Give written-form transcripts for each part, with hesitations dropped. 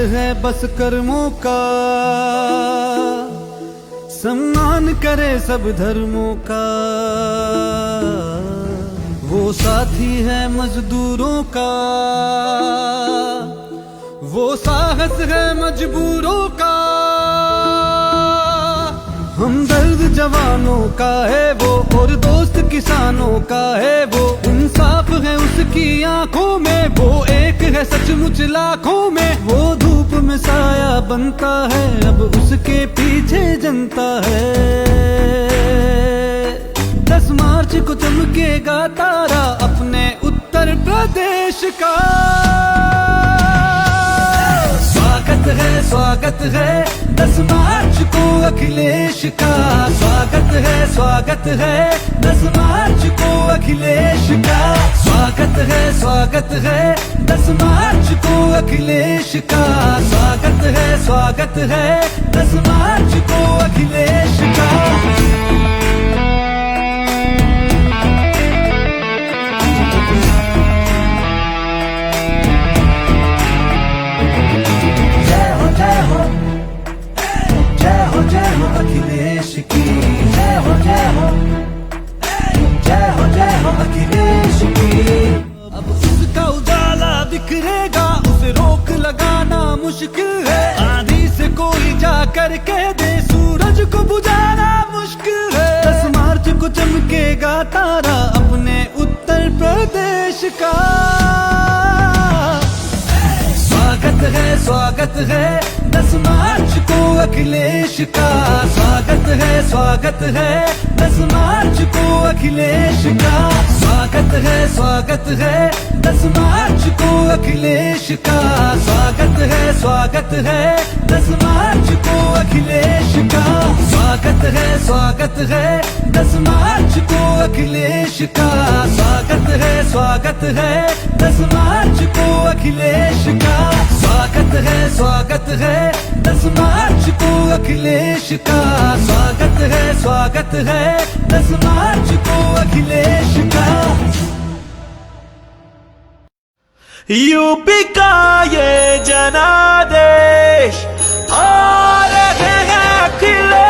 है बस कर्मों का, सम्मान करे सब धर्मों का। वो साथी है मजदूरों का, वो साहस है मजबूरों का। हमदर्द जवानों का है वो, और दोस्त किसानों का है वो। इंसाफ है उसकी आंखों में, वो एक है सचमुच लाखों में। वो धूप में साया बनता है, अब उसके पीछे जनता है। 10 मार्च को चमकेगा तारा अपने उत्तर प्रदेश का। स्वागत है 10 मार्च को अखिलेश का। स्वागत है 10 मार्च को अखिलेश का। स्वागत है 10 मार्च को अखिलेश का। स्वागत है 10 मार्च को अखिलेश का। अखिलेश की जय हो, जय हो, जय हो अखिलेश की। अब उसका उजाला बिखरेगा, उसे रोक लगाना मुश्किल है। आंधी से कोई जा कर कह दे, सूरज को बुझाना मुश्किल है। 10 मार्च को चमकेगा तारा अपने उत्तर प्रदेश का। स्वागत है 10 मार्च को अखिलेश का। स्वागत है 10 मार्च को अखिलेश का। स्वागत है 10 मार्च को अखिलेश का। स्वागत है 10 मार्च को अखिलेश का। स्वागत है 10 मार्च को अखिलेश का। स्वागत है 10 मार्च को अखिलेश का। स्वागत है 10 मार्च को अखिलेश का। स्वागत है 10 मार्च को अखिलेश का। यूपी का ये जनादेश आ रहे हैं अखिलेश।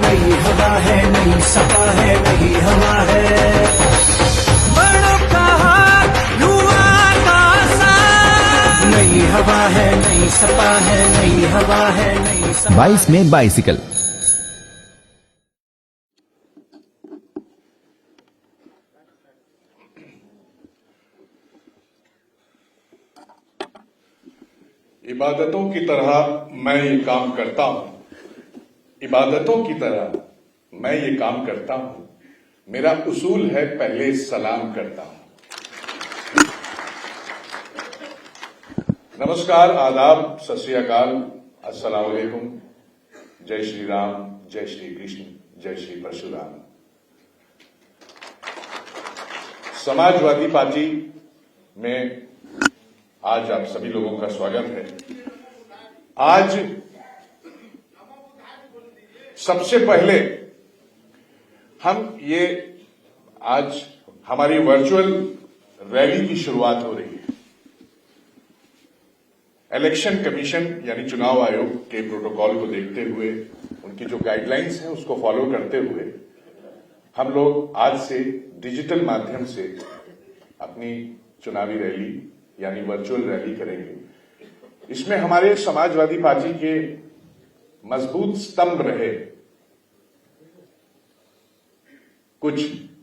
नई हवा है, नई सपा है, नई हवा है। नई हवा है, नई सपा है, नई हवा है, नई सपा। 22 में बाइसिकल। इबादतों की तरह मैं ये काम करता हूं। इबादतों की तरह मैं ये काम करता हूं। मेरा उसूल है पहले सलाम करता हूं। नमस्कार, आदाब, सत श्री अकाल, अस्सलाम वालेकुम, जय श्री राम, जय श्री कृष्ण, जय श्री परशुराम। समाजवादी पार्टी में आज आप सभी लोगों का स्वागत है। आज सबसे पहले आज हमारी वर्चुअल रैली की शुरुआत हो रही है। इलेक्शन कमीशन यानी चुनाव आयोग के प्रोटोकॉल को देखते हुए, उनकी जो गाइडलाइंस है उसको फॉलो करते हुए हम लोग आज से डिजिटल माध्यम से अपनी चुनावी रैली यानी वर्चुअल रैली करेंगे। इसमें हमारे समाजवादी पार्टी के मजबूत स्तंभ रहे कुछ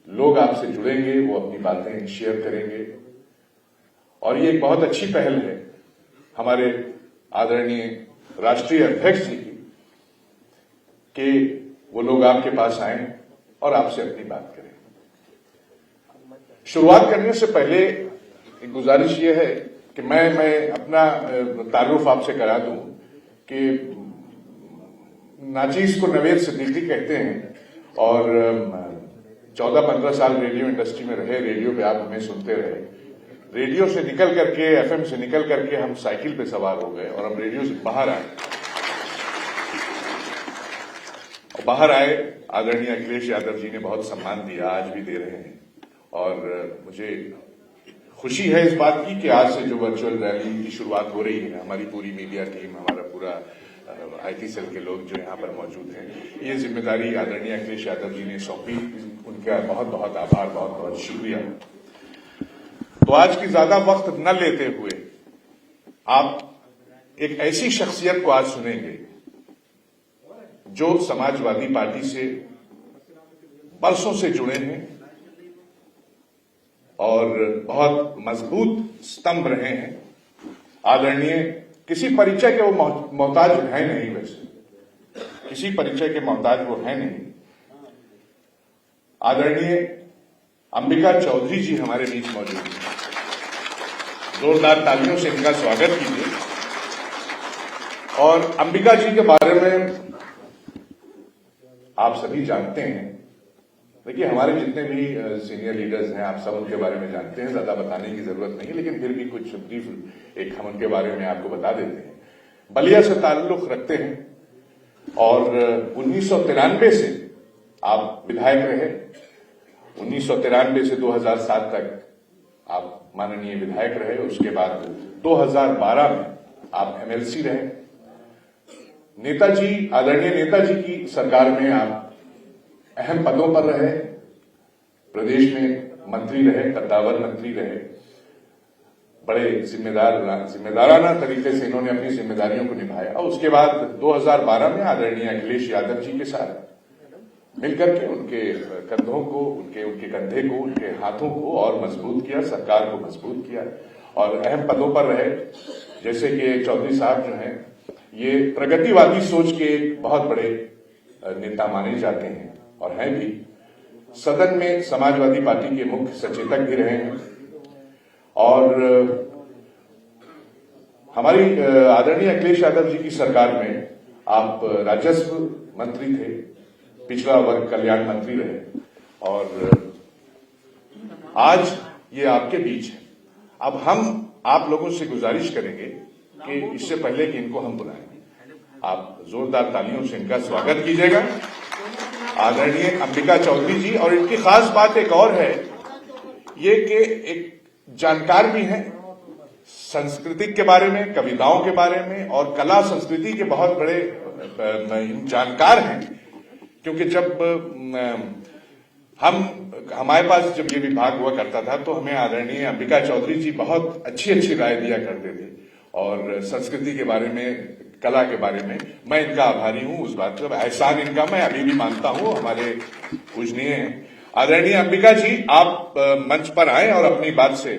लोग आपसे जुड़ेंगे, वो अपनी बातें शेयर करेंगे। और ये एक बहुत अच्छी पहल है हमारे आदरणीय राष्ट्रीय अध्यक्ष जी की कि वो लोग आपके पास आए और आपसे अपनी बात करें। शुरुआत करने से पहले एक गुजारिश ये है कि मैं अपना तारुफ आपसे करा दूं कि नाचीज को नवेद सिद्दीकी कहते हैं और 14-15 साल रेडियो इंडस्ट्री में रहे। रेडियो पे आप हमें सुनते रहे। रेडियो से निकल करके, एफएम से निकल करके हम साइकिल पे सवार हो गए और हम रेडियो से बाहर आए। बाहर आए, आदरणीय अखिलेश यादव जी ने बहुत सम्मान दिया, आज भी दे रहे हैं। और मुझे खुशी है इस बात की कि आज से जो वर्चुअल रैली की शुरुआत हो रही है, हमारी पूरी मीडिया टीम, हमारा पूरा आईटी सेल के लोग जो यहाँ पर मौजूद हैं, ये जिम्मेदारी आदरणीय अखिलेश यादव जी ने सौंपी। उनका बहुत बहुत आभार, बहुत बहुत शुक्रिया। तो आज की ज्यादा वक्त न लेते हुए आप एक ऐसी शख्सियत को आज सुनेंगे जो समाजवादी पार्टी से बरसों से जुड़े हैं और बहुत मजबूत स्तंभ रहे हैं। आदरणीय, किसी परिचय के वो मोहताज है नहीं, वैसे किसी परिचय के मोहताज वो है नहीं। आदरणीय अंबिका चौधरी जी हमारे बीच मौजूद हैं। जोरदार तालियों से इनका स्वागत कीजिए। और अंबिका जी के बारे में आप सभी जानते हैं। देखिए, हमारे जितने भी सीनियर लीडर्स हैं, आप सब उनके बारे में जानते हैं, ज्यादा बताने की जरूरत नहीं, लेकिन फिर भी कुछ ब्रीफ एक हम उनके बारे में आपको बता देते हैं। बलिया से ताल्लुक रखते हैं और 1993 से आप विधायक रहे। 1993 से 2007 तक आप माननीय विधायक रहे। उसके बाद 2012 में आप एमएलसी रहे। नेताजी, आदरणीय नेताजी की सरकार में आप अहम पदों पर रहे। प्रदेश में मंत्री रहे, कद्दावर मंत्री रहे। बड़े जिम्मेदाराना तरीके से इन्होंने अपनी जिम्मेदारियों को निभाया। और उसके बाद 2012 में आदरणीय अखिलेश यादव जी के साथ मिलकर के उनके कंधों को, उनके कंधे को, उनके हाथों को और मजबूत किया, सरकार को मजबूत किया और अहम पदों पर रहे। जैसे कि चौधरी साहब जो हैं, ये प्रगतिवादी सोच के एक बहुत बड़े नेता माने जाते हैं और हैं भी। सदन में समाजवादी पार्टी के मुख्य सचेतक भी रहे हैं और हमारी आदरणीय अखिलेश यादव जी की सरकार में आप राजस्व मंत्री थे, पिछड़ा वर्ग कल्याण मंत्री रहे और आज ये आपके बीच है। अब हम आप लोगों से गुजारिश करेंगे कि इससे पहले कि इनको हम बुलाएं, आप जोरदार तालियों से इनका स्वागत कीजिएगा। आदरणीय अंबिका चौधरी जी। और इनकी खास बात एक और है, ये कि एक जानकार भी हैं संस्कृति के बारे में, कविताओं के बारे में और कला संस्कृति के बहुत बड़े जानकार हैं। क्योंकि जब हमारे पास जब ये विभाग हुआ करता था तो हमें आदरणीय अंबिका चौधरी जी बहुत अच्छी राय दिया करते थे और संस्कृति के बारे में, कला के बारे में। मैं इनका आभारी हूं उस बात का, एहसान इनका मैं अभी भी मानता हूं, हमारे पूजनीय हैं। आदरणीय अंबिका जी, आप मंच पर आए और अपनी बात से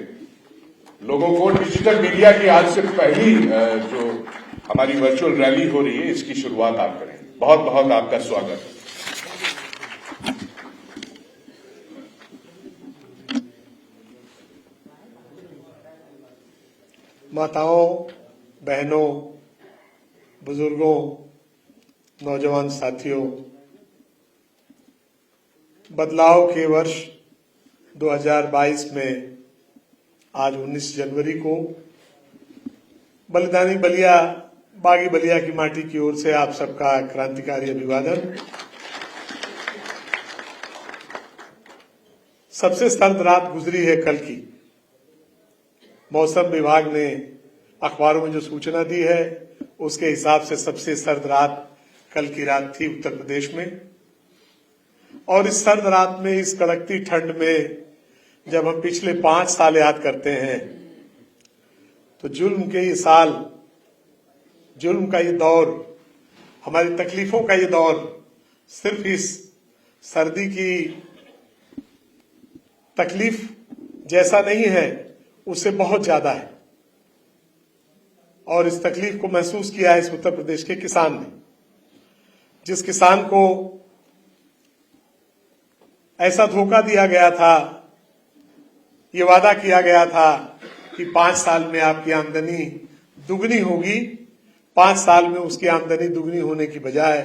लोगों को डिजिटल मीडिया की आज से पहली जो हमारी वर्चुअल रैली हो रही है, इसकी शुरुआत आप करें। बहुत बहुत आपका स्वागत है। माताओं, बहनों, बुजुर्गों, नौजवान साथियों, बदलाव के वर्ष 2022 में आज 19 जनवरी को बलिदानी बलिया, बागी बलिया की माटी की ओर से आप सबका क्रांतिकारी अभिवादन। सबसे सर्द रात गुजरी है कल की। मौसम विभाग ने अखबारों में जो सूचना दी है उसके हिसाब से सबसे सर्द रात कल की रात थी उत्तर प्रदेश में। और इस सर्द रात में, इस कड़कती ठंड में जब हम पिछले 5 साल याद करते हैं तो जुल्म के ये साल, जुल्म का ये दौर, हमारी तकलीफों का ये दौर सिर्फ इस सर्दी की तकलीफ जैसा नहीं है, उससे बहुत ज्यादा है। और इस तकलीफ को महसूस किया है इस उत्तर प्रदेश के किसान ने। जिस किसान को ऐसा धोखा दिया गया था, ये वादा किया गया था कि 5 साल में आपकी आमदनी दुगनी होगी, 5 साल में उसकी आमदनी दुगनी होने की बजाय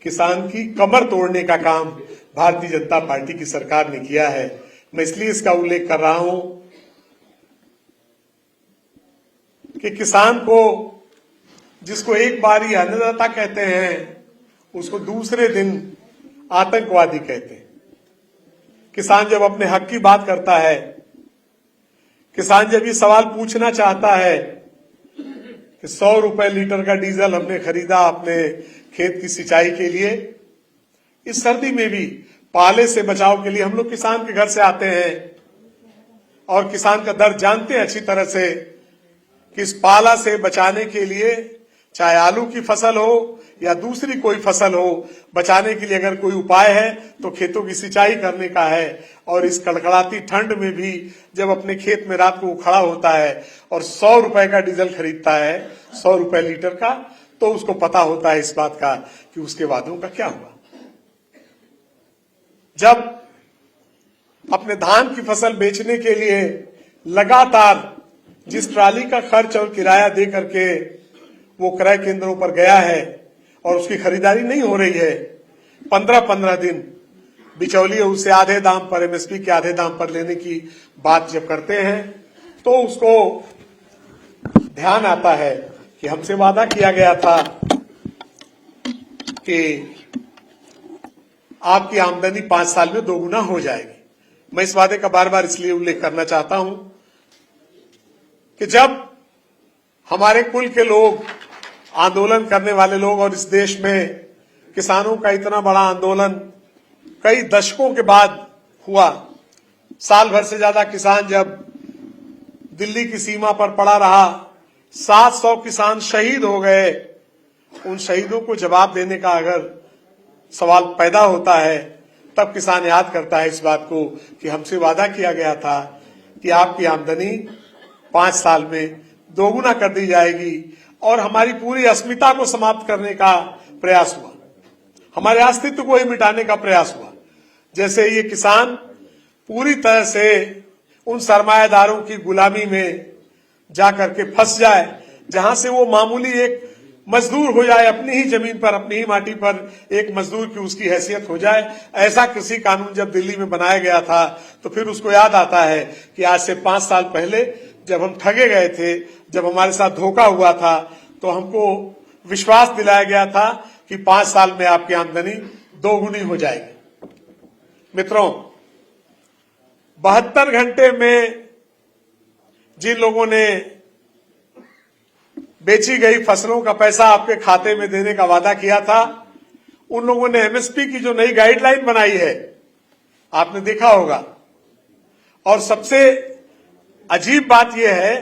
किसान की कमर तोड़ने का काम भारतीय जनता पार्टी की सरकार ने किया है। मैं इसलिए इसका उल्लेख कर रहा हूं कि किसान को, जिसको एक बार ही अन्नदाता कहते हैं, उसको दूसरे दिन आतंकवादी कहते हैं। किसान जब अपने हक की बात करता है, किसान जब ये सवाल पूछना चाहता है कि 100 रुपए लीटर का डीजल हमने खरीदा अपने खेत की सिंचाई के लिए, इस सर्दी में भी पाले से बचाव के लिए हम लोग किसान के घर से आते हैं और किसान का दर्द जानते हैं अच्छी तरह से कि इस पाला से बचाने के लिए, चाहे आलू की फसल हो या दूसरी कोई फसल हो, बचाने के लिए अगर कोई उपाय है तो खेतों की सिंचाई करने का है। और इस कड़कड़ाती ठंड में भी जब अपने खेत में रात को वो खड़ा होता है और 100 रुपए का डीजल खरीदता है, 100 रुपए लीटर का, तो उसको पता होता है इस बात का कि उसके वादों का क्या हुआ। जब अपने धान की फसल बेचने के लिए लगातार जिस ट्राली का खर्च और किराया दे करके वो क्रय केंद्रों पर गया है और उसकी खरीदारी नहीं हो रही है, 15-15 दिन बिचौलिए उससे आधे दाम पर, एमएसपी के आधे दाम पर लेने की बात जब करते हैं तो उसको ध्यान आता है कि हमसे वादा किया गया था कि आपकी आमदनी 5 साल में 2 गुना हो जाएगी। मैं इस वादे का बार बार इसलिए उल्लेख करना चाहता हूं कि जब हमारे कुल के लोग, आंदोलन करने वाले लोग, और इस देश में किसानों का इतना बड़ा आंदोलन कई दशकों के बाद हुआ, साल भर से ज्यादा किसान जब दिल्ली की सीमा पर पड़ा रहा, 700 किसान शहीद हो गए, उन शहीदों को जवाब देने का अगर सवाल पैदा होता है तब किसान याद करता है इस बात को कि हमसे वादा किया गया था कि आपकी आमदनी 5 साल में 2 गुना कर दी जाएगी। और हमारी पूरी अस्मिता को समाप्त करने का प्रयास हुआ, हमारे अस्तित्व को ही मिटाने का प्रयास हुआ। जैसे ये किसान पूरी तरह से उन सरमायादारों की गुलामी में जाकर के फंस जाए, जहां से वो मामूली एक मजदूर हो जाए, अपनी ही जमीन पर, अपनी ही माटी पर एक मजदूर की उसकी हैसियत हो जाए। ऐसा कृषि कानून जब दिल्ली में बनाया गया था तो फिर उसको याद आता है कि आज से 5 साल पहले जब हम ठगे गए थे, जब हमारे साथ धोखा हुआ था, तो हमको विश्वास दिलाया गया था कि 5 साल में आपकी आमदनी 2 गुनी हो जाएगी। मित्रों, 72 घंटे में जिन लोगों ने बेची गई फसलों का पैसा आपके खाते में देने का वादा किया था, उन लोगों ने एमएसपी की जो नई गाइडलाइन बनाई है आपने देखा होगा। और सबसे अजीब बात यह है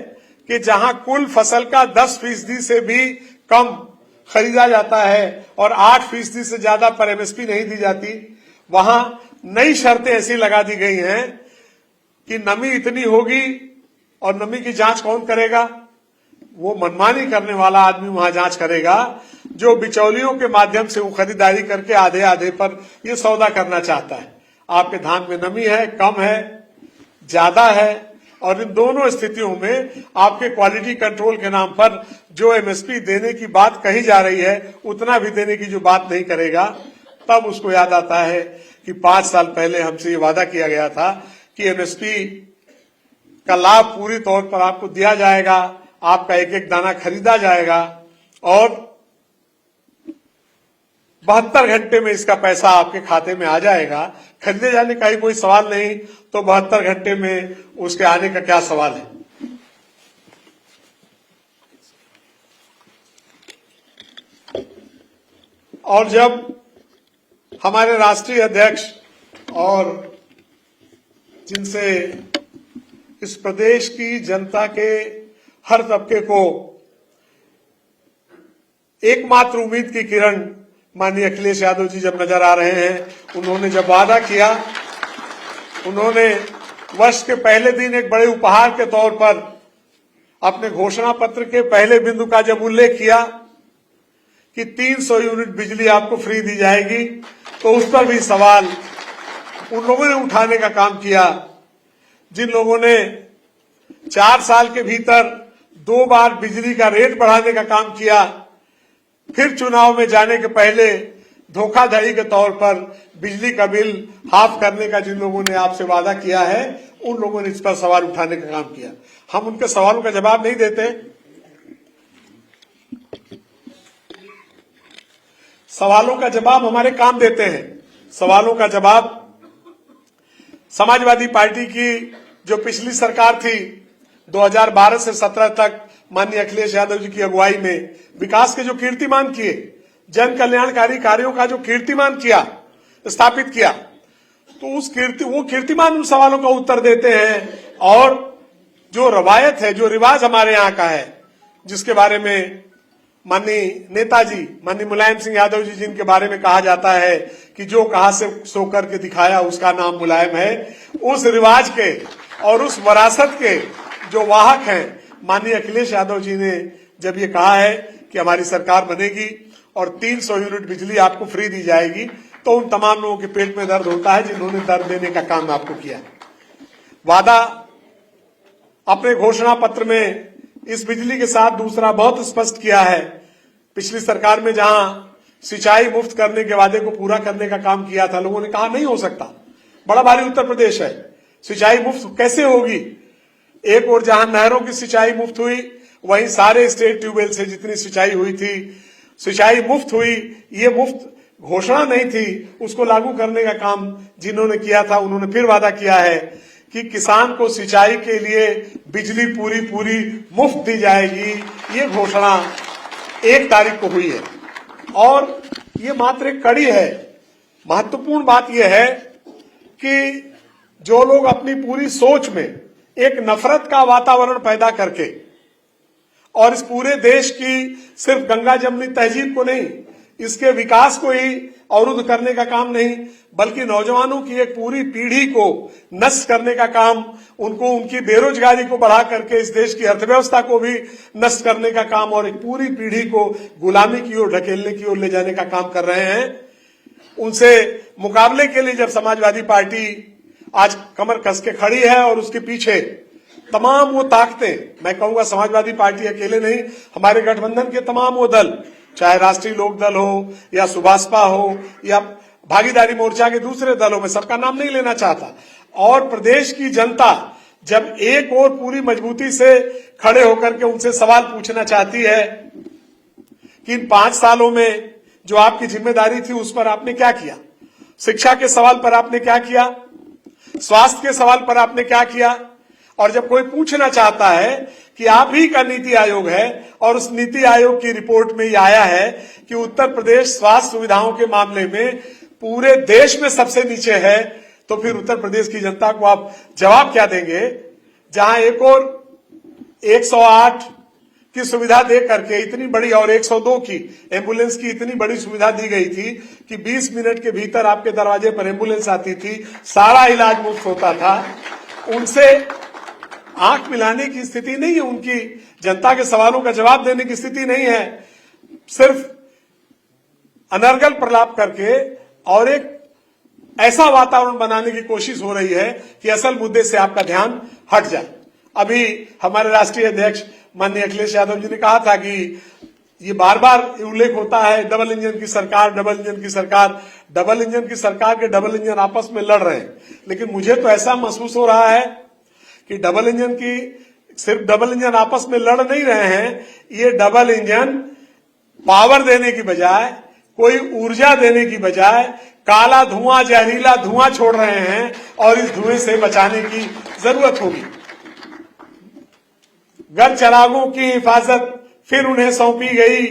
कि जहां कुल फसल का 10% से भी कम खरीदा जाता है और 8% से ज्यादा पर एमएसपी नहीं दी जाती, वहां नई शर्तें ऐसी लगा दी गई हैं कि नमी इतनी होगी और नमी की जांच कौन करेगा? वो मनमानी करने वाला आदमी वहां जांच करेगा जो बिचौलियों के माध्यम से वो खरीदारी करके आधे आधे पर ये सौदा करना चाहता है। आपके धान में नमी है, कम है, ज्यादा है, और इन दोनों स्थितियों में आपके क्वालिटी कंट्रोल के नाम पर जो एमएसपी देने की बात कही जा रही है उतना भी देने की जो बात नहीं करेगा, तब उसको याद आता है कि 5 साल पहले हमसे ये वादा किया गया था कि एमएसपी का लाभ पूरी तौर पर आपको दिया जाएगा, आपका एक एक दाना खरीदा जाएगा और 72 घंटे में इसका पैसा आपके खाते में आ जाएगा। खरीदे जाने का ही कोई सवाल नहीं, तो 72 घंटे में उसके आने का क्या सवाल है? और जब हमारे राष्ट्रीय अध्यक्ष और जिनसे इस प्रदेश की जनता के हर तबके को एकमात्र उम्मीद की किरण माननीय अखिलेश यादव जी जब नजर आ रहे हैं, उन्होंने जब वादा किया, उन्होंने वर्ष के पहले दिन एक बड़े उपहार के तौर पर अपने घोषणा पत्र के पहले बिंदु का जब उल्लेख किया कि 300 यूनिट बिजली आपको फ्री दी जाएगी, तो उस पर भी सवाल उन लोगों ने उठाने का काम किया जिन लोगों ने 4 साल के भीतर 2 बार बिजली का रेट बढ़ाने का काम किया, फिर चुनाव में जाने के पहले धोखाधड़ी के तौर पर बिजली का बिल हाफ करने का जिन लोगों ने आपसे वादा किया है, उन लोगों ने इस पर सवाल उठाने का काम किया। हम उनके सवालों का जवाब नहीं देते। सवालों का जवाब हमारे काम देते हैं। सवालों का जवाब समाजवादी पार्टी की जो पिछली सरकार थी, 2012 से 17 तक माननीय अखिलेश यादव जी की अगुवाई में विकास के जो कीर्तिमान किए, जन कल्याणकारी कार्यों का जो कीर्तिमान किया, स्थापित किया, तो वो कीर्तिमान उन सवालों का उत्तर देते हैं। और जो रवायत है, जो रिवाज हमारे यहाँ का है, जिसके बारे में माननीय नेताजी माननीय मुलायम सिंह यादव जी जिनके बारे में कहा जाता है कि जो कहा से सो करके दिखाया उसका नाम मुलायम है, उस रिवाज के और उस विरासत के जो वाहक हैं माननीय अखिलेश यादव जी ने जब ये कहा है कि हमारी सरकार बनेगी और 300 यूनिट बिजली आपको फ्री दी जाएगी, तो उन तमाम लोगों के पेट में दर्द होता है जिन्होंने दर्द देने का काम आपको किया। वादा अपने घोषणा पत्र में इस बिजली के साथ दूसरा बहुत स्पष्ट किया है। पिछली सरकार में जहां सिंचाई मुफ्त करने के वादे को पूरा करने का काम किया था, लोगों ने कहा नहीं हो सकता, बड़ा भारी उत्तर प्रदेश है, सिंचाई मुफ्त कैसे होगी। एक और जहां नहरों की सिंचाई मुफ्त हुई, वहीं सारे स्टेट ट्यूबवेल से जितनी सिंचाई हुई थी, सिंचाई मुफ्त हुई। ये मुफ्त घोषणा नहीं थी, उसको लागू करने का काम जिन्होंने किया था उन्होंने फिर वादा किया है कि किसान को सिंचाई के लिए बिजली पूरी मुफ्त दी जाएगी। ये घोषणा 1 तारीख को हुई है और ये मात्र एक कड़ी है। महत्वपूर्ण बात यह है कि जो लोग अपनी पूरी सोच में एक नफरत का वातावरण पैदा करके और इस पूरे देश की सिर्फ गंगा जमनी तहजीब को नहीं, इसके विकास को ही अवरुद्ध करने का काम नहीं, बल्कि नौजवानों की एक पूरी पीढ़ी को नष्ट करने का काम, उनको उनकी बेरोजगारी को बढ़ा करके इस देश की अर्थव्यवस्था को भी नष्ट करने का काम और एक पूरी पीढ़ी को गुलामी की ओर ढकेलने की ओर ले जाने का काम कर रहे हैं। उनसे मुकाबले के लिए जब समाजवादी पार्टी आज कमर कस के खड़ी है और उसके पीछे तमाम वो ताकतें, मैं कहूंगा समाजवादी पार्टी अकेले नहीं, हमारे गठबंधन के तमाम वो दल, चाहे राष्ट्रीय लोक दल हो या सुभाषपा हो या भागीदारी मोर्चा के दूसरे दलों में, सबका नाम नहीं लेना चाहता, और प्रदेश की जनता जब एक और पूरी मजबूती से खड़े होकर के उनसे सवाल पूछना चाहती है कि इन 5 सालों में जो आपकी जिम्मेदारी थी उस पर आपने क्या किया, शिक्षा के सवाल पर आपने क्या किया, स्वास्थ्य के सवाल पर आपने क्या किया। और जब कोई पूछना चाहता है कि आप ही का नीति आयोग है और उस नीति आयोग की रिपोर्ट में यह आया है कि उत्तर प्रदेश स्वास्थ्य सुविधाओं के मामले में पूरे देश में सबसे नीचे है, तो फिर उत्तर प्रदेश की जनता को आप जवाब क्या देंगे, जहां एक और 108 की सुविधा दे करके इतनी बड़ी और 102 की एम्बुलेंस की इतनी बड़ी सुविधा दी गई थी कि 20 मिनट के भीतर आपके दरवाजे पर एम्बुलेंस आती थी, सारा इलाज मुफ्त होता था। उनसे आंख मिलाने की स्थिति नहीं है, उनकी जनता के सवालों का जवाब देने की स्थिति नहीं है, सिर्फ अनर्गल प्रलाप करके और एक ऐसा वातावरण बनाने की कोशिश हो रही है कि असल मुद्दे से आपका ध्यान हट जाए। अभी हमारे राष्ट्रीय अध्यक्ष माननीय अखिलेश यादव जी ने कहा था कि ये बार बार उल्लेख होता है डबल इंजन की सरकार, डबल इंजन की सरकार, डबल इंजन की सरकार के डबल इंजन आपस में लड़ रहे हैं, लेकिन मुझे तो ऐसा महसूस हो रहा है कि डबल इंजन की सिर्फ डबल इंजन आपस में लड़ नहीं रहे हैं, ये डबल इंजन पावर देने की बजाय, कोई ऊर्जा देने की बजाय काला धुआं, जहरीला धुआं छोड़ रहे हैं और इस धुएं से बचाने की जरूरत होगी। घर चरागों की हिफाजत फिर उन्हें सौंपी गई,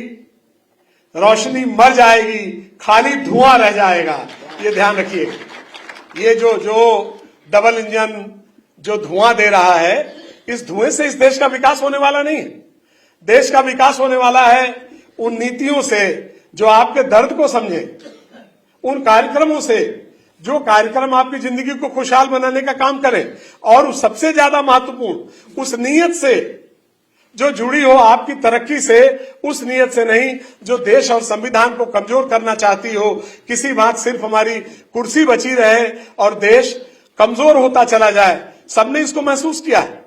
रोशनी मर जाएगी, खाली धुआं रह जाएगा, ये ध्यान रखिए। ये जो डबल इंजन जो धुआं दे रहा है, इस धुएं से इस देश का विकास होने वाला नहीं है। देश का विकास होने वाला है उन नीतियों से जो आपके दर्द को समझे, उन कार्यक्रमों से जो कार्यक्रम आपकी जिंदगी को खुशहाल बनाने का काम करें, और सबसे ज्यादा महत्वपूर्ण उस नीयत से जो जुड़ी हो आपकी तरक्की से, उस नीयत से नहीं जो देश और संविधान को कमजोर करना चाहती हो। किसी बात सिर्फ हमारी कुर्सी बची रहे और देश कमजोर होता चला जाए। सबने इसको महसूस किया है,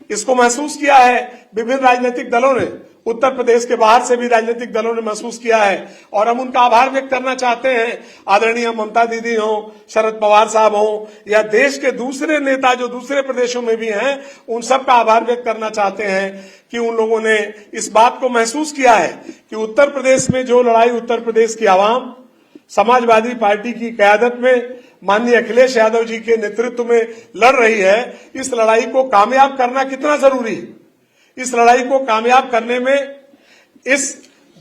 इसको महसूस किया है विभिन्न राजनीतिक दलों ने, उत्तर प्रदेश के बाहर से भी राजनीतिक दलों ने महसूस किया है, और हम उनका आभार व्यक्त करना चाहते हैं। आदरणीय ममता दीदी हो, शरद पवार साहब हो, या देश के दूसरे नेता जो दूसरे प्रदेशों में भी हैं, उन सब का आभार व्यक्त करना चाहते हैं कि उन लोगों ने इस बात को महसूस किया है कि उत्तर प्रदेश में जो लड़ाई उत्तर प्रदेश की आवाम समाजवादी पार्टी की क़यादत में माननीय अखिलेश यादव जी के नेतृत्व में लड़ रही है, इस लड़ाई को कामयाब करना कितना जरूरी है। इस लड़ाई को कामयाब करने में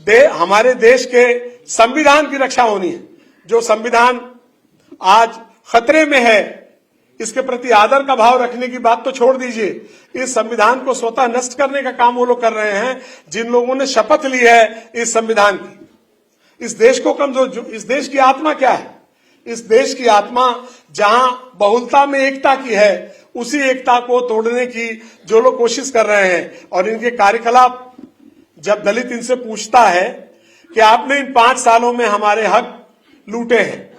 हमारे देश के संविधान की रक्षा होनी है। जो संविधान आज खतरे में है, इसके प्रति आदर का भाव रखने की बात तो छोड़ दीजिए, इस संविधान को स्वतः नष्ट करने का काम वो लोग कर रहे हैं जिन लोगों ने शपथ ली है इस संविधान की। इस देश को इस देश की आत्मा क्या है? इस देश की आत्मा जहां बहुलता में एकता की है, उसी एकता को तोड़ने की जो लोग कोशिश कर रहे हैं। और इनके कार्यकलाप, जब दलित इनसे पूछता है कि आपने इन 5 सालों में हमारे हक लूटे हैं,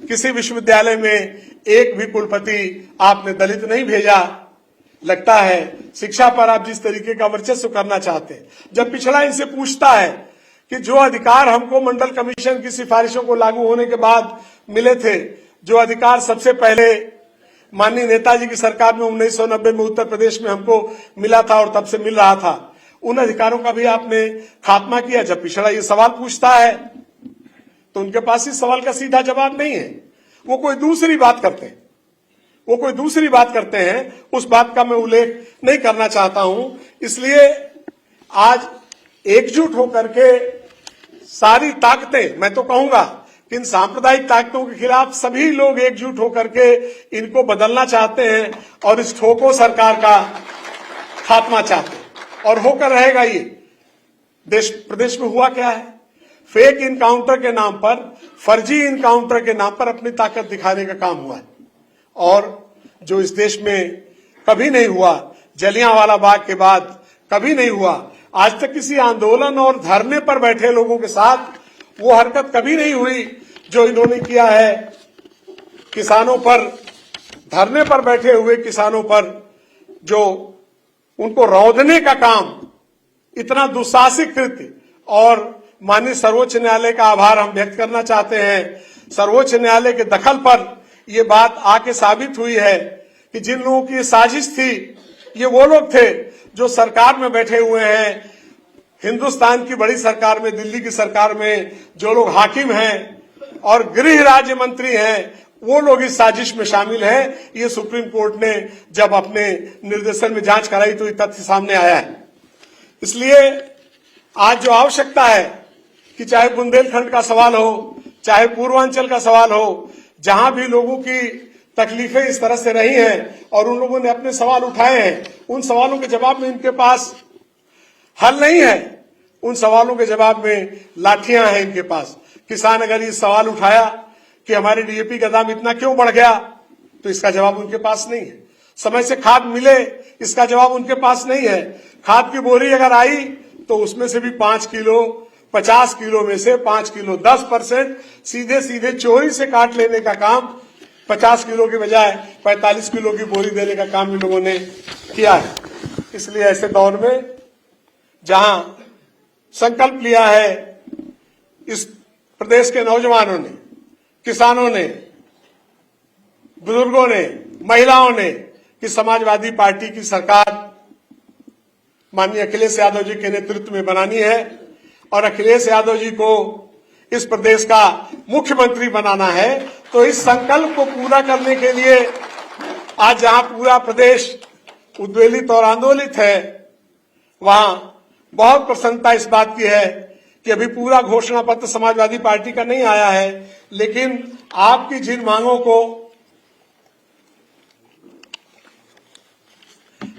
किसी विश्वविद्यालय में एक भी कुलपति आपने दलित नहीं भेजा, लगता है शिक्षा पर आप जिस तरीके का वर्चस्व करना चाहते हैं। जब पिछड़ा इनसे पूछता है कि जो अधिकार हमको मंडल कमीशन की सिफारिशों को लागू होने के बाद मिले थे, जो अधिकार सबसे पहले माननीय नेताजी की सरकार में 1990 में उत्तर प्रदेश में हमको मिला था और तब से मिल रहा था, उन अधिकारों का भी आपने खात्मा किया। जब पिछड़ा ये सवाल पूछता है तो उनके पास इस सवाल का सीधा जवाब नहीं है, वो कोई दूसरी बात करते हैं। उस बात का मैं उल्लेख नहीं करना चाहता हूं। इसलिए आज एकजुट होकर के सारी ताकतें, मैं तो कहूंगा कि इन सांप्रदायिक ताकतों के खिलाफ सभी लोग एकजुट होकर के इनको बदलना चाहते हैं और इस ठोको सरकार का खात्मा चाहते हैं, और होकर रहेगा। ये प्रदेश में हुआ क्या है? फेक इनकाउंटर के नाम पर, फर्जी इनकाउंटर के नाम पर अपनी ताकत दिखाने का काम हुआ है, और जो इस देश में कभी नहीं हुआ, जलियांवाला बाग के बाद कभी नहीं हुआ। आज तक किसी आंदोलन और धरने पर बैठे लोगों के साथ वो हरकत कभी नहीं हुई जो इन्होंने किया है। किसानों पर, धरने पर बैठे हुए किसानों पर जो उनको रौंदने का काम, इतना दुस्साहसिक कृत्य। और माननीय सर्वोच्च न्यायालय का आभार हम व्यक्त करना चाहते हैं। सर्वोच्च न्यायालय के दखल पर ये बात आके साबित हुई है कि जिन लोगों की साजिश थी, ये वो लोग थे जो सरकार में बैठे हुए हैं, हिंदुस्तान की बड़ी सरकार में, दिल्ली की सरकार में जो लोग हाकिम हैं और गृह राज्य मंत्री हैं, वो लोग इस साजिश में शामिल हैं। ये सुप्रीम कोर्ट ने जब अपने निर्देशन में जांच कराई तो ये तथ्य सामने आया है। इसलिए आज जो आवश्यकता है कि चाहे बुंदेलखंड का सवाल हो, चाहे पूर्वांचल का सवाल हो, जहां भी लोगों की तकलीफें इस तरह से रही हैं और उन लोगों ने अपने सवाल उठाए हैं, उन सवालों के जवाब में इनके पास हल नहीं है। उन सवालों के जवाब में लाठियां हैं इनके पास। किसान अगर ये सवाल उठाया कि हमारे डीएपी का दाम इतना क्यों बढ़ गया, तो इसका जवाब उनके पास नहीं है। समय से खाद मिले, इसका जवाब उनके पास नहीं है। खाद की बोरी अगर आई तो उसमें से भी 5 किलो, 50 किलो में से 5 किलो 10% सीधे सीधे चोरी से काट लेने का काम, 50 किलो के बजाय 45 किलो की बोरी देने का काम इन लोगों ने किया है। इसलिए ऐसे दौर में जहां संकल्प लिया है इस प्रदेश के नौजवानों ने, किसानों ने, बुजुर्गों ने, महिलाओं ने, कि समाजवादी पार्टी की सरकार माननीय अखिलेश यादव जी के नेतृत्व में बनानी है और अखिलेश यादव जी को इस प्रदेश का मुख्यमंत्री बनाना है, तो इस संकल्प को पूरा करने के लिए आज जहां पूरा प्रदेश उद्वेलित और आंदोलित है, वहां बहुत प्रसन्नता इस बात की है कि अभी पूरा घोषणा पत्र समाजवादी पार्टी का नहीं आया है, लेकिन आपकी जिन मांगों को,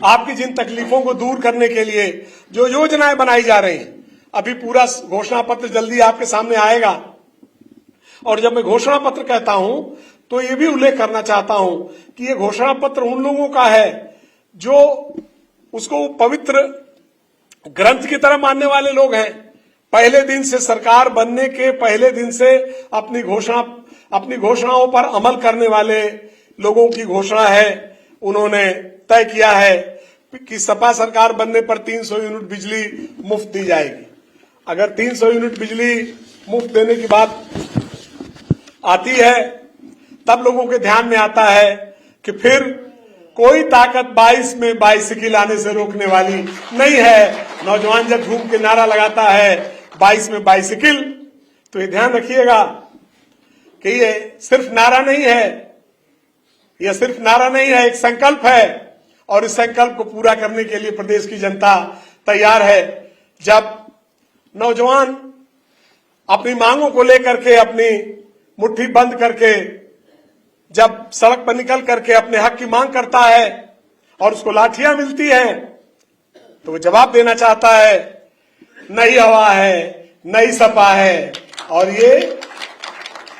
आपकी जिन तकलीफों को दूर करने के लिए जो योजनाएं बनाई जा रही हैं, अभी पूरा घोषणा पत्र जल्दी आपके सामने आएगा। और जब मैं घोषणा पत्र कहता हूं तो ये भी उल्लेख करना चाहता हूं कि ये घोषणा पत्र उन लोगों का है जो उसको पवित्र ग्रंथ की तरह मानने वाले लोग हैं। पहले दिन से, सरकार बनने के पहले दिन से अपनी घोषणाओं पर अमल करने वाले लोगों की घोषणा है। उन्होंने तय किया है कि सपा सरकार बनने पर 300 यूनिट बिजली मुफ्त दी जाएगी। अगर 300 यूनिट बिजली मुफ्त देने की बात आती है, तब लोगों के ध्यान में आता है कि फिर कोई ताकत 22 में बाइसिकल आने से रोकने वाली नहीं है। नौजवान जब घूम के नारा लगाता है 22 में बाइसिकल, तो ये ध्यान रखिएगा कि ये सिर्फ नारा नहीं है, यह सिर्फ नारा नहीं है, एक संकल्प है और इस संकल्प को पूरा करने के लिए प्रदेश की जनता तैयार है। जब नौजवान अपनी मांगों को लेकर के अपनी मुट्ठी बंद करके जब सड़क पर निकल करके अपने हक की मांग करता है और उसको लाठियां मिलती हैं तो वो जवाब देना चाहता है, नई हवा है, नई सपा है और ये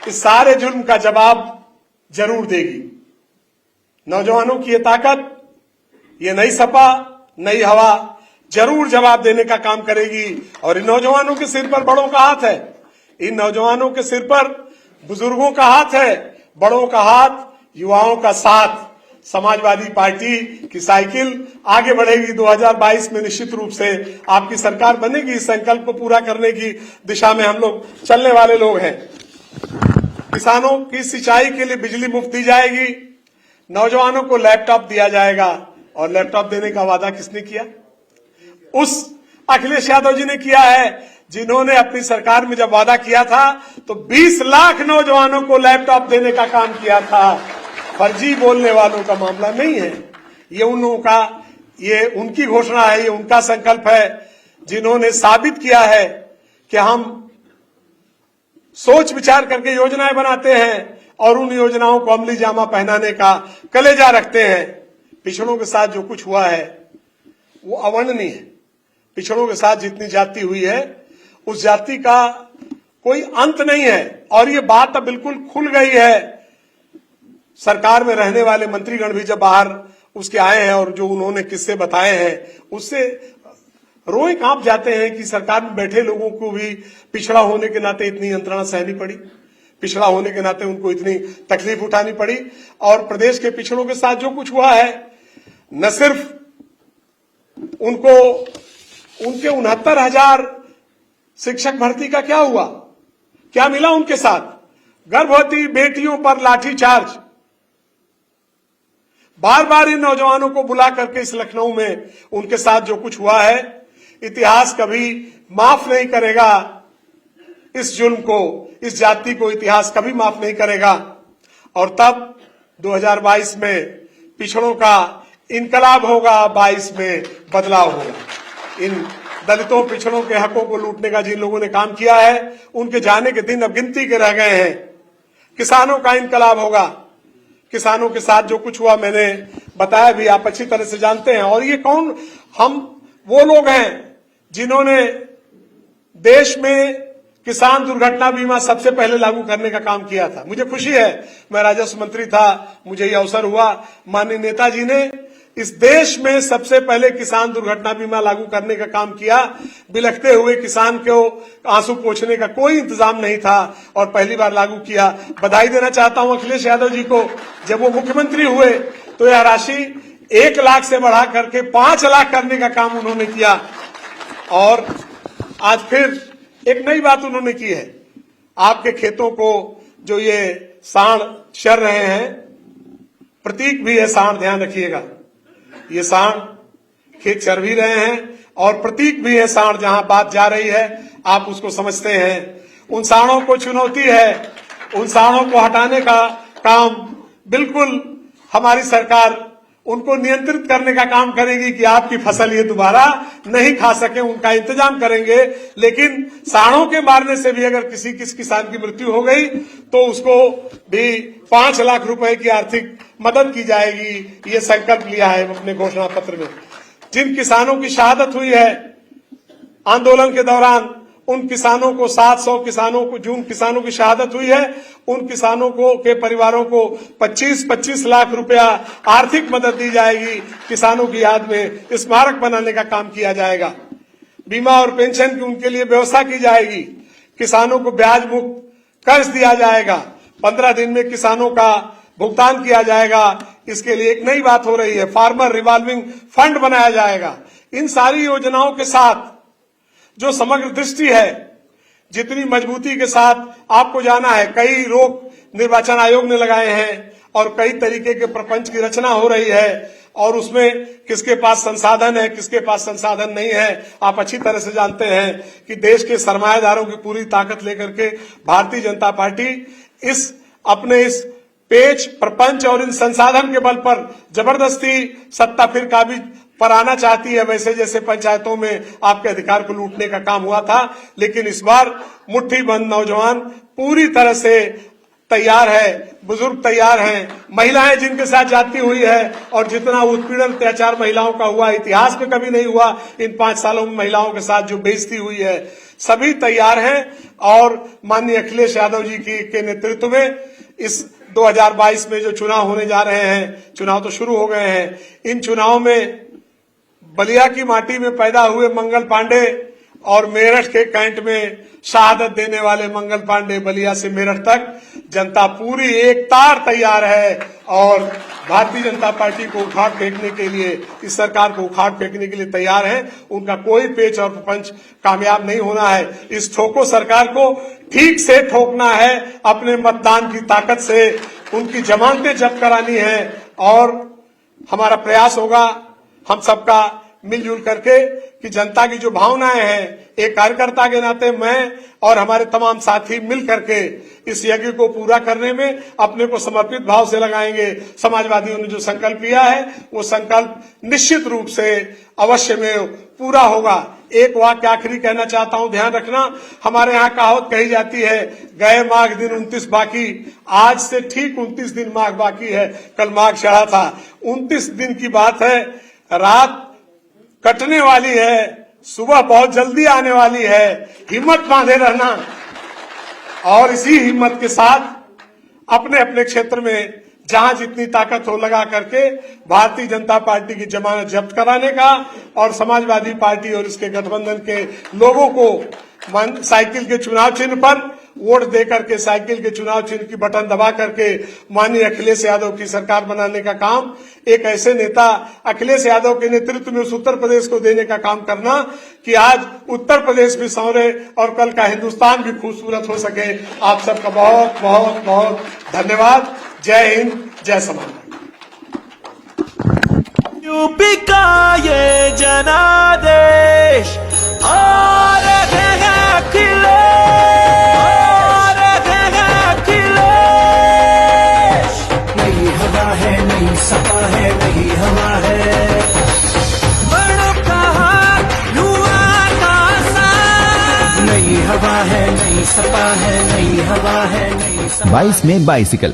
इस सारे जुल्म का जवाब जरूर देगी। नौजवानों की ये ताकत, ये नई सपा, नई हवा जरूर जवाब देने का काम करेगी और इन नौजवानों के सिर पर बड़ों का हाथ है, इन नौजवानों के सिर पर बुजुर्गों का हाथ है, बड़ों का हाथ, युवाओं का साथ। समाजवादी पार्टी की साइकिल आगे बढ़ेगी। 2022 में निश्चित रूप से आपकी सरकार बनेगी। इस संकल्प को पूरा करने की दिशा में हम लोग चलने वाले लोग हैं। किसानों की सिंचाई के लिए बिजली मुफ्त दी जाएगी, नौजवानों को लैपटॉप दिया जाएगा और लैपटॉप देने का वादा किसने किया? उस अखिलेश यादव जी ने किया है, जिन्होंने अपनी सरकार में जब वादा किया था तो 20 लाख नौजवानों को लैपटॉप देने का काम किया था। फर्जी बोलने वालों का मामला नहीं है, ये उन लोगों का, ये उनकी घोषणा है, ये उनका संकल्प है, जिन्होंने साबित किया है कि हम सोच विचार करके योजनाएं बनाते हैं और उन योजनाओं को अमली जामा पहनाने का कलेजा रखते हैं। पिछड़ों के साथ जो कुछ हुआ है वो अवर्णनीय है। पिछड़ों के साथ जितनी जाति हुई है उस जाति का कोई अंत नहीं है और ये बात अब बिल्कुल खुल गई है। सरकार में रहने वाले मंत्रीगण भी जब बाहर उसके आए हैं और जो उन्होंने किस्से बताए हैं उससे रोए कांप जाते हैं कि सरकार में बैठे लोगों को भी पिछड़ा होने के नाते इतनी यंत्रणा सहनी पड़ी, पिछड़ा होने के नाते उनको इतनी तकलीफ उठानी पड़ी। और प्रदेश के पिछड़ों के साथ जो कुछ हुआ है, न सिर्फ उनको उनके 69,000 शिक्षक भर्ती का क्या हुआ, क्या मिला उनके साथ? गर्भवती बेटियों पर लाठीचार्ज, बार बार इन नौजवानों को बुला करके इस लखनऊ में उनके साथ जो कुछ हुआ है, इतिहास कभी माफ नहीं करेगा इस जुल्म को, इस जाति को इतिहास कभी माफ नहीं करेगा। और तब 2022 में पिछड़ों का इनकलाब होगा, 22 में बदलाव होगा। इन दलितों पिछड़ों के हकों को लूटने का जिन लोगों ने काम किया है उनके जाने के दिन अब गिनती के रह गए हैं। किसानों का इनकलाब होगा, किसानों के साथ जो कुछ हुआ मैंने बताया भी, आप अच्छी तरह से जानते हैं। और ये कौन, हम वो लोग हैं जिन्होंने देश में किसान दुर्घटना बीमा सबसे पहले लागू करने का काम किया था। मुझे खुशी है, मैं राजस्व मंत्री था, मुझे ये अवसर हुआ, माननीय नेताजी ने इस देश में सबसे पहले किसान दुर्घटना बीमा लागू करने का काम किया। बिलखते हुए किसान को आंसू पोंछने का कोई इंतजाम नहीं था और पहली बार लागू किया। बधाई देना चाहता हूं अखिलेश यादव जी को, जब वो मुख्यमंत्री हुए तो यह राशि 1 लाख से बढ़ा करके 5 लाख करने का काम उन्होंने किया। और आज फिर एक नई बात उन्होंने की है, आपके खेतों को जो ये सांड चर रहे हैं, प्रतीक भी है सांड, ध्यान रखिएगा, ये सांड खेत चर भी रहे हैं और प्रतीक भी है सांड, जहां बात जा रही है आप उसको समझते हैं। उन सांडों को चुनौती है, उन सांडों को हटाने का काम बिल्कुल हमारी सरकार उनको नियंत्रित करने का काम करेगी कि आपकी फसल ये दोबारा नहीं खा सके, उनका इंतजाम करेंगे। लेकिन सांडों के मारने से भी अगर किसी किसान की मृत्यु हो गई तो उसको भी 5 लाख रुपए की आर्थिक मदद की जाएगी, ये संकल्प लिया है अपने घोषणा पत्र में। जिन किसानों की शहादत हुई है आंदोलन के दौरान, उन किसानों को 700 किसानों को, जिन किसानों की शहादत हुई है उन किसानों को के परिवारों को 25-25 लाख रुपया आर्थिक मदद दी जाएगी। किसानों की याद में स्मारक बनाने का काम किया जाएगा। बीमा और पेंशन की उनके लिए व्यवस्था की जाएगी। किसानों को ब्याज मुक्त कर्ज दिया जाएगा, 15 दिन में किसानों का भुगतान किया जाएगा। इसके लिए एक नई बात हो रही है, फार्मर रिवॉल्विंग फंड बनाया जाएगा। इन सारी योजनाओं के साथ जो समग्र दृष्टि है, जितनी मजबूती के साथ आपको जाना है, कई रोक निर्वाचन आयोग ने लगाए हैं, और कई तरीके के प्रपंच की रचना हो रही है और उसमें किसके पास संसाधन है, किसके पास संसाधन नहीं है, आप अच्छी तरह से जानते हैं कि देश के सरमायादारों की पूरी ताकत लेकर के भारतीय जनता पार्टी अपने इस पेच प्रपंच और इन संसाधन के बल पर जबरदस्ती सत्ता फिर काबिज पर आना चाहती है, वैसे जैसे पंचायतों में आपके अधिकार को लूटने का काम हुआ था। लेकिन इस बार मुट्ठी बंद नौजवान पूरी तरह से तैयार है, बुजुर्ग तैयार हैं, महिलाएं जिनके साथ जाती हुई है और जितना उत्पीड़न अत्याचार महिलाओं का हुआ इतिहास में कभी नहीं हुआ, इन 5 सालों में महिलाओं के साथ जो बेइज्जती हुई है, सभी तैयार हैं। और माननीय अखिलेश यादव जी के नेतृत्व में इस 2022 में जो चुनाव होने जा रहे हैं, चुनाव तो शुरू हो गए हैं, इन चुनाव में बलिया की माटी में पैदा हुए मंगल पांडे और मेरठ के कैंट में शहादत देने वाले मंगल पांडे, बलिया से मेरठ तक जनता पूरी एक तार तैयार है और भारतीय जनता पार्टी को उखाड़ फेंकने के लिए, इस सरकार को उखाड़ फेंकने के लिए तैयार है। उनका कोई पेच और प्रपंच कामयाब नहीं होना है। इस ठोको सरकार को ठीक से ठोकना है, अपने मतदान की ताकत से उनकी जमानतें जब्त करानी है और हमारा प्रयास होगा हम सबका मिलजुल करके कि जनता की जो भावनाएं हैं, एक कार्यकर्ता के नाते मैं और हमारे तमाम साथी मिल करके इस यज्ञ को पूरा करने में अपने को समर्पित भाव से लगाएंगे। समाजवादियों ने जो संकल्प लिया है वो संकल्प निश्चित रूप से अवश्य में पूरा होगा। एक वाक्य आखिरी कहना चाहता हूं, ध्यान रखना, हमारे यहाँ कहावत कही जाती है, गए माघ दिन 29 बाकी। आज से ठीक 29 दिन माघ बाकी है, कल माघ चढ़ा था। 29 दिन की बात है, रात कटने वाली है, सुबह बहुत जल्दी आने वाली है। हिम्मत बांधे रहना और इसी हिम्मत के साथ अपने अपने क्षेत्र में जहां जितनी ताकत हो लगा करके भारतीय जनता पार्टी की जमानत जब्त कराने का और समाजवादी पार्टी और इसके गठबंधन के लोगों को साइकिल के चुनाव चिन्ह पर वोट दे करके, साइकिल के चुनाव चिन्ह की बटन दबा करके माननीय अखिलेश यादव की सरकार बनाने का काम, एक ऐसे नेता अखिलेश यादव के नेतृत्व में उस उत्तर प्रदेश को देने का काम करना कि आज उत्तर प्रदेश भी संवरे और कल का हिंदुस्तान भी खूबसूरत हो सके। आप सबका बहुत बहुत बहुत धन्यवाद। जय हिंद, जय समाज। यूपी का ये जनादेश और नई हवा है, नई सपा है, नई हवा है। बड़ों का हाथ, युवा का साथ। नई हवा है, नई सपा है, नई हवा है, नई सपा। 22 में बाइसिकल